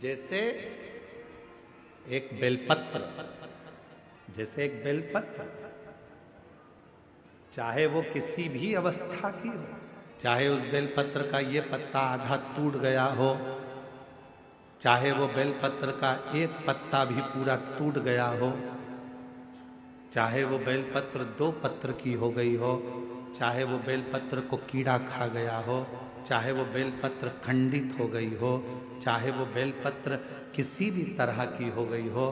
जैसे एक बेलपत्र, जैसे एक बेलपत्र, चाहे वो किसी भी अवस्था की हो, चाहे उस बेलपत्र का ये पत्ता आधा टूट गया हो, चाहे वो बेलपत्र का एक पत्ता भी पूरा टूट गया हो, चाहे वो बेलपत्र 2 पत्र की हो गई हो, चाहे वो बेलपत्र को कीड़ा खा गया हो, चाहे वो बेलपत्र खंडित हो गई हो, चाहे वो बेलपत्र किसी भी तरह की हो गई हो,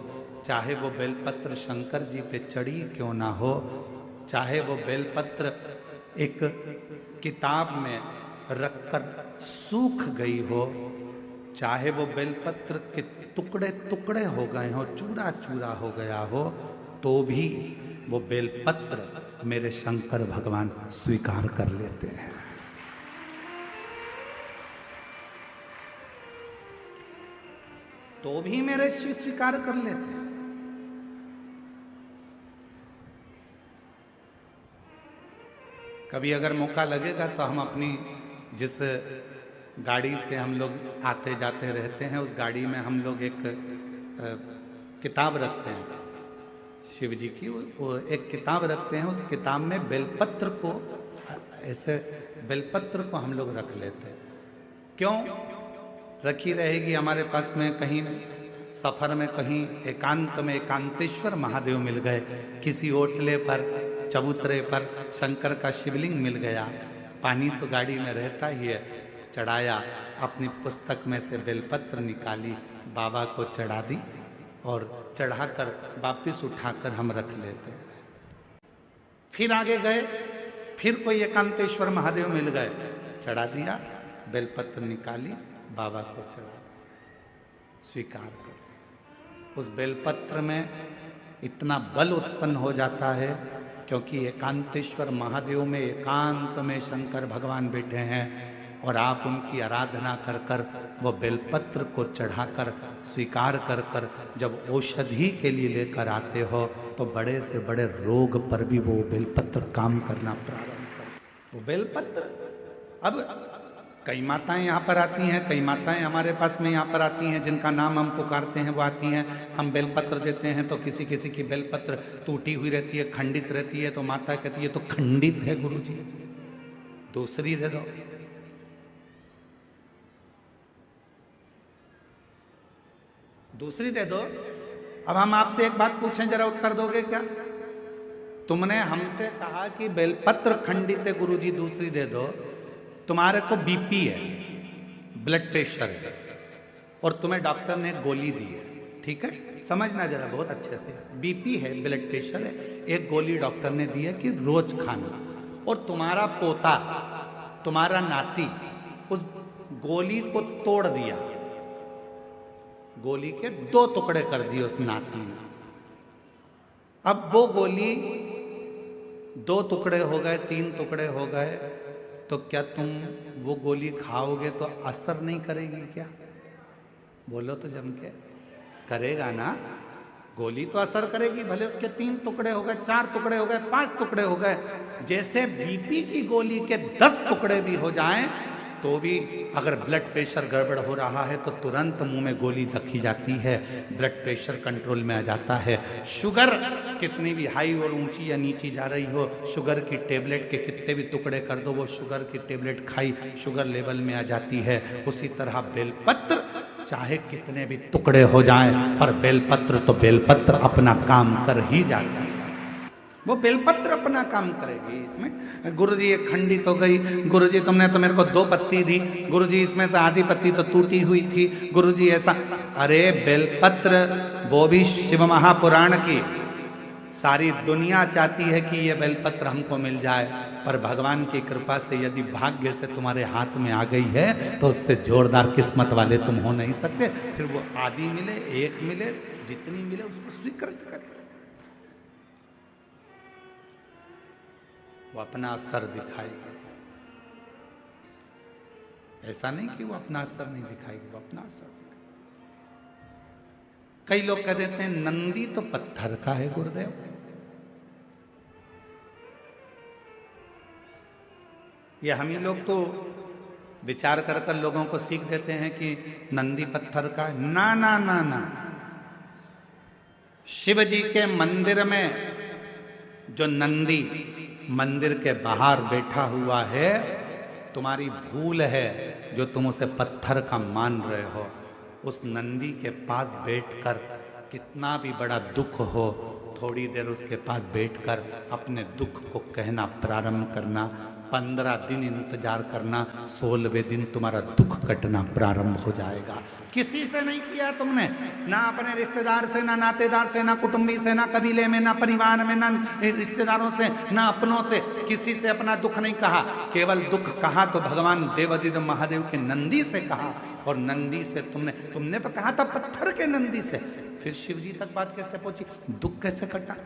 चाहे वो बेलपत्र शंकर जी पे चढ़ी क्यों ना हो, चाहे वो बेलपत्र एक किताब में रखकर सूख गई हो, चाहे वो बेलपत्र के टुकड़े टुकड़े हो गए हो, चूरा चूरा हो गया हो, तो भी वो बेलपत्र मेरे शंकर भगवान स्वीकार कर लेते हैं। तो भी मेरे शिव स्वीकार कर लेते हैं। कभी अगर मौका लगेगा तो हम अपनी जिस गाड़ी से हम लोग आते जाते रहते हैं, उस गाड़ी में हम लोग एक किताब रखते हैं शिव जी की, वो एक किताब रखते हैं। उस किताब में बेलपत्र को, ऐसे बेलपत्र को हम लोग रख लेते हैं। क्यों रखी रहेगी? हमारे पास में कहीं सफर में कहीं एकांत में एकांतेश्वर महादेव मिल गए, किसी ओटले पर चबूतरे पर शंकर का शिवलिंग मिल गया, पानी तो गाड़ी में रहता ही है, चढ़ाया, अपनी पुस्तक में से बेलपत्र निकाली, बाबा को चढ़ा दी और चढ़ाकर वापिस उठाकर हम रख लेते हैं। फिर आगे गए, फिर कोई एकांतेश्वर महादेव मिल गए, चढ़ा दिया, बेलपत्र निकाली, बाबा को चढ़ा दिया, स्वीकार कर। उस बेलपत्र में इतना बल उत्पन्न हो जाता है क्योंकि एकांतेश्वर महादेव में एकांत में शंकर भगवान बैठे हैं और आप उनकी आराधना कर कर वो बेलपत्र को चढ़ाकर स्वीकार कर कर जब औषधि के लिए लेकर आते हो तो बड़े से बड़े रोग पर भी वो बेलपत्र काम करना प्रारंभ कर। वो बेलपत्र, अब कई माताएं यहाँ पर आती हैं, कई माताएं हमारे पास में यहाँ पर आती हैं जिनका नाम हम पुकारते हैं, वो आती हैं, हम बेलपत्र देते हैं तो किसी किसी की बेलपत्र टूटी हुई रहती है, खंडित रहती है, तो माता कहती है तो खंडित है गुरुजी, दूसरी दे दो। दूसरी दे दो। अब हम आपसे एक बात पूछें, जरा उत्तर दोगे क्या? तुमने हमसे कहा कि बेलपत्र खंडित है गुरुजी, दूसरी दे दो। तुम्हारे को बीपी है, ब्लड प्रेशर है, और तुम्हें डॉक्टर ने गोली दी है, ठीक है, समझना जरा बहुत अच्छे से, बीपी है, ब्लड प्रेशर है, एक गोली डॉक्टर ने दी है कि रोज खाना, और तुम्हारा पोता, तुम्हारा नाती उस गोली को तोड़ दिया, गोली के 2 टुकड़े कर दिए उस नाती ने। अब वो गोली 2 टुकड़े हो गए, 3 टुकड़े हो गए, तो क्या तुम वो गोली खाओगे तो असर नहीं करेगी क्या? बोलो तो जम के, करेगा ना? गोली तो असर करेगी, भले उसके 3 टुकड़े हो गए, 4 टुकड़े हो गए, 5 टुकड़े हो गए। जैसे बीपी की गोली के 10 टुकड़े भी हो जाएं तो भी अगर ब्लड प्रेशर गड़बड़ हो रहा है तो तुरंत मुंह में गोली रखी जाती है, ब्लड प्रेशर कंट्रोल में आ जाता है। शुगर कितनी भी हाई और ऊंची या नीची जा रही हो, शुगर की टेबलेट के कितने भी टुकड़े कर दो, वो शुगर की टेबलेट खाई, शुगर लेवल में आ जाती है। उसी तरह बेलपत्र चाहे कितने भी टुकड़े हो जाएं, पर बेलपत्र तो बेलपत्र अपना काम कर ही जाता है, वो बेलपत्र अपना काम करेगी। इसमें गुरुजी ये खंडित हो गई, गुरुजी तुमने तो मेरे को 2 पत्ती दी, गुरुजी इसमें से आधी पत्ती तो टूटी हुई थी, गुरुजी ऐसा। अरे बेलपत्र वो भी शिव महापुराण की, सारी दुनिया चाहती है कि ये बेलपत्र हमको मिल जाए, पर भगवान की कृपा से यदि भाग्य से तुम्हारे हाथ में आ गई है तो उससे जोरदार किस्मत वाले तुम हो नहीं सकते। फिर वो आधी मिले, 1 मिले, जितनी मिले उसको स्वीकृत करें। वो अपना असर दिखाएगी, ऐसा नहीं कि वो अपना असर नहीं दिखाएगी, वो अपना असर। कई लोग कह देते हैं नंदी तो पत्थर का है गुरुदेव, ये हम ही लोग तो विचार कर कर लोगों को सीख देते हैं कि नंदी पत्थर का है। ना ना ना ना, शिव जी के मंदिर में जो नंदी मंदिर के बाहर बैठा हुआ है, तुम्हारी भूल है जो तुम उसे पत्थर का मान रहे हो। उस नंदी के पास बैठकर कितना भी बड़ा दुख हो, थोड़ी देर उसके पास बैठकर अपने दुख को कहना प्रारंभ करना। 15 दिन इंतजार करना, 16वें दिन तुम्हारा दुख कटना प्रारंभ हो जाएगा। किसी से नहीं किया तुमने, ना अपने रिश्तेदार से, ना नातेदार से, ना कुटुंबी से, ना कबीले में, ना परिवार में, ना रिश्तेदारों से, ना अपनों से, किसी से अपना दुख नहीं कहा। केवल दुख कहा तो भगवान देवाधिदेव महादेव के नंदी से कहा। और नंदी से तुमने तो कहा था पत्थर के नंदी से, फिर शिव जी तक बात कैसे पहुंची, दुख कैसे कटा?